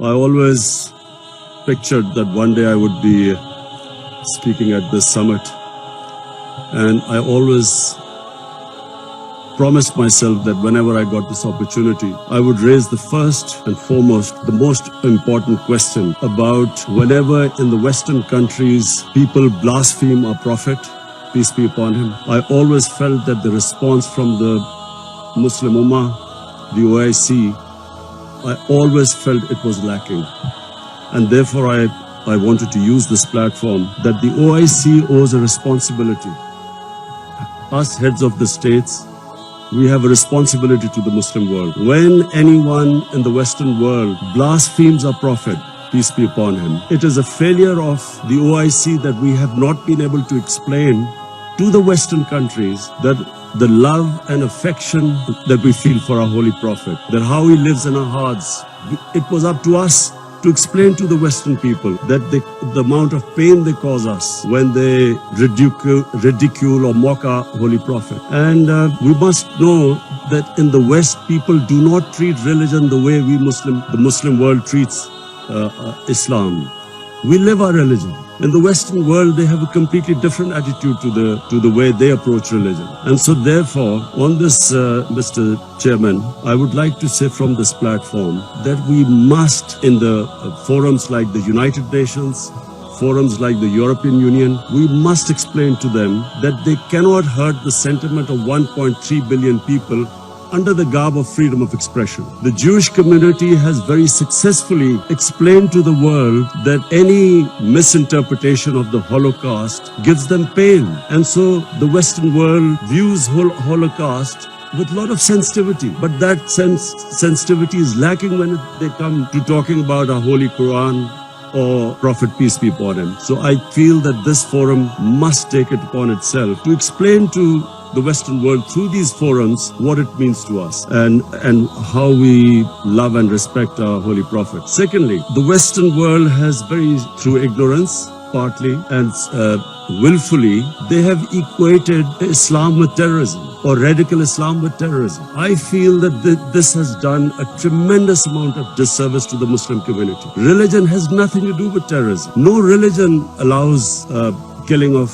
I always pictured that one day I would be speaking at this summit, and I always promised myself that whenever I got this opportunity, I would raise the first and foremost, the most important question about whenever in the Western countries people blaspheme our Prophet, peace be upon him. I always felt that the response from the Muslim Ummah, the OIC, I always felt it was lacking. And therefore I wanted to use this platform that the OIC owes a responsibility. Us heads of the states, we have a responsibility to the Muslim world. When anyone in the Western world blasphemes our Prophet, peace be upon him, it is a failure of the OIC that we have not been able to explain to the Western countries that the love and affection that we feel for our Holy Prophet, that how he lives in our hearts, it was up to us to explain to the Western people that the amount of pain they cause us when they ridicule or mock our Holy Prophet. And we must know that in the West, people do not treat religion the way the Muslim world treats Islam. We live our religion. In the Western world, they have a completely different attitude to the way they approach religion. And so therefore, on this, Mr. Chairman, I would like to say from this platform that we must, in the forums like the United Nations, forums like the European Union, we must explain to them that they cannot hurt the sentiment of 1.3 billion people under the garb of freedom of expression. The Jewish community has very successfully explained to the world that any misinterpretation of the Holocaust gives them pain. And so the Western world views Holocaust with a lot of sensitivity. But that sensitivity is lacking when they come to talking about our Holy Quran or Prophet, peace be upon him. So I feel that this forum must take it upon itself to explain to the Western world through these forums what it means to us and how we love and respect our Holy Prophet. Secondly, the Western world has through ignorance, partly, and willfully, they have equated Islam with terrorism or radical Islam with terrorism. I feel that this has done a tremendous amount of disservice to the Muslim community. Religion has nothing to do with terrorism. No religion allows killing of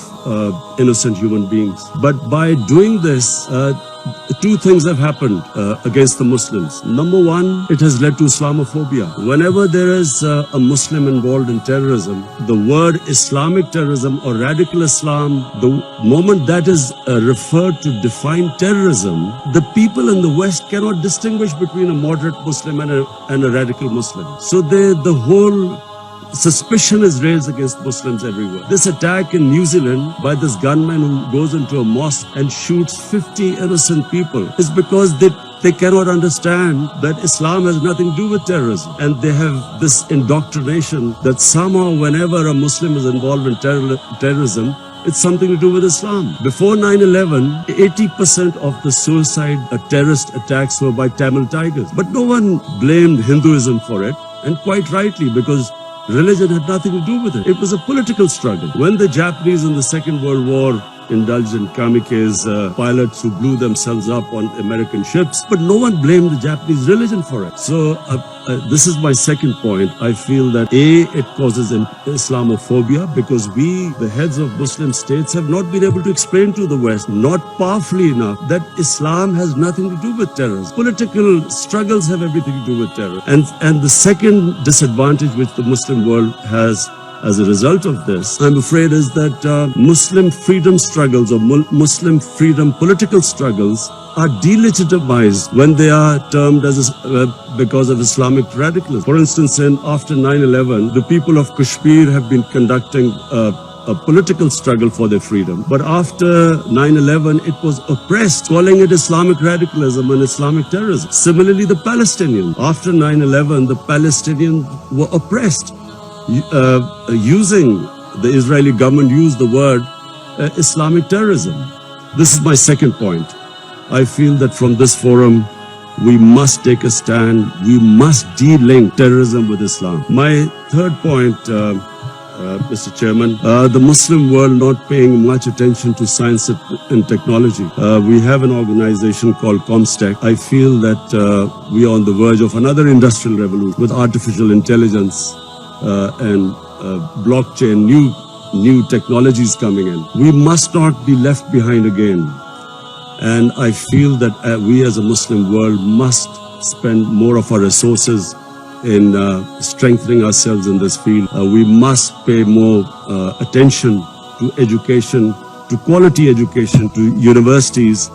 innocent human beings. But by doing this, two things have happened against the Muslims. Number one, it has led to Islamophobia. Whenever there is a Muslim involved in terrorism, the word Islamic terrorism or radical Islam, the moment that is referred to define terrorism, the people in the West cannot distinguish between a moderate Muslim and a radical Muslim. So the whole suspicion is raised against Muslims everywhere. This attack in New Zealand by this gunman who goes into a mosque and shoots 50 innocent people is because they cannot understand that Islam has nothing to do with terrorism. And they have this indoctrination that somehow whenever a Muslim is involved in terrorism, it's something to do with Islam. Before 9/11, 80% of the suicide terrorist attacks were by Tamil Tigers. But no one blamed Hinduism for it, and quite rightly, because religion had nothing to do with it. It was a political struggle. When the Japanese in the Second World War indulged in kamikaze pilots who blew themselves up on American ships, but no one blamed the Japanese religion for it. So this is my second point. I feel that it causes Islamophobia because we, the heads of Muslim states, have not been able to explain to the West, not powerfully enough, that Islam has nothing to do with terrorism. Political struggles have everything to do with terror. And the second disadvantage which the Muslim world has as a result of this, I'm afraid, is that Muslim freedom struggles or Muslim freedom political struggles are delegitimized when they are termed as because of Islamic radicalism. For instance, after 9/11, the people of Kashmir have been conducting a political struggle for their freedom. But after 9/11, it was oppressed, calling it Islamic radicalism and Islamic terrorism. Similarly, the Palestinians. After 9/11, the Palestinians were oppressed. The Israeli government used the word Islamic terrorism. This is my second point. I feel that from this forum, we must take a stand. We must de-link terrorism with Islam. My third point Mr. Chairman. The Muslim world not paying much attention to science and technology. We have an organization called Comstack. I feel that we are on the verge of another industrial revolution with artificial intelligence and blockchain, new technologies coming in. We must not be left behind again. And I feel that we as a Muslim world must spend more of our resources in strengthening ourselves in this field. We must pay more attention to education, to quality education, to universities.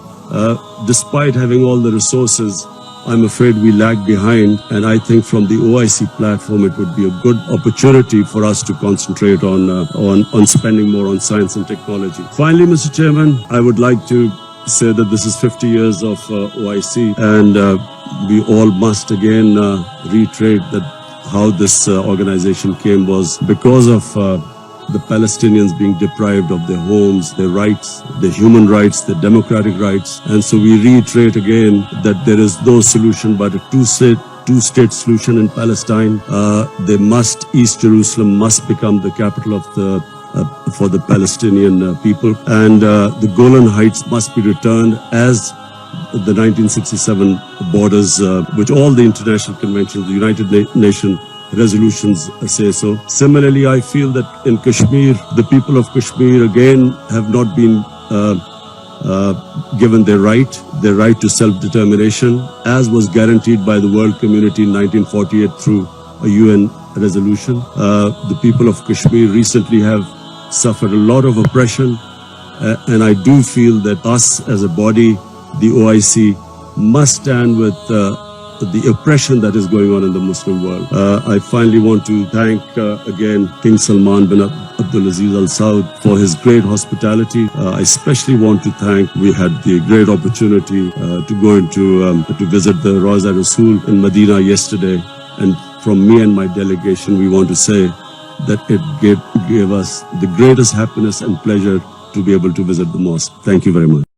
Despite having all the resources, I'm afraid we lag behind, and I think from the OIC platform it would be a good opportunity for us to concentrate on spending more on science and technology. Finally, Mr. Chairman, I would like to say that this is 50 years of OIC, and we all must again reiterate that how this organization came was because of the Palestinians being deprived of their homes, their rights, their human rights, their democratic rights. And so we reiterate again that there is no solution but a two-state solution in Palestine. East Jerusalem must become the capital of for the Palestinian people, and the Golan Heights must be returned as the 1967 borders, which all the international conventions, the United Nations resolutions say so. Similarly, I feel that in Kashmir, the people of Kashmir again have not been given their right to self-determination, as was guaranteed by the world community in 1948 through a UN resolution. The people of Kashmir recently have suffered a lot of oppression, and I do feel that us as a body, the OIC, must stand with the oppression that is going on in the Muslim world. I finally want to thank again King Salman bin Abdul Aziz Al Saud for his great hospitality. I especially want to thank, we had the great opportunity to go to visit the Rawza Rasul in Medina yesterday, and from me and my delegation, we want to say that it gave us the greatest happiness and pleasure to be able to visit the mosque. Thank you very much.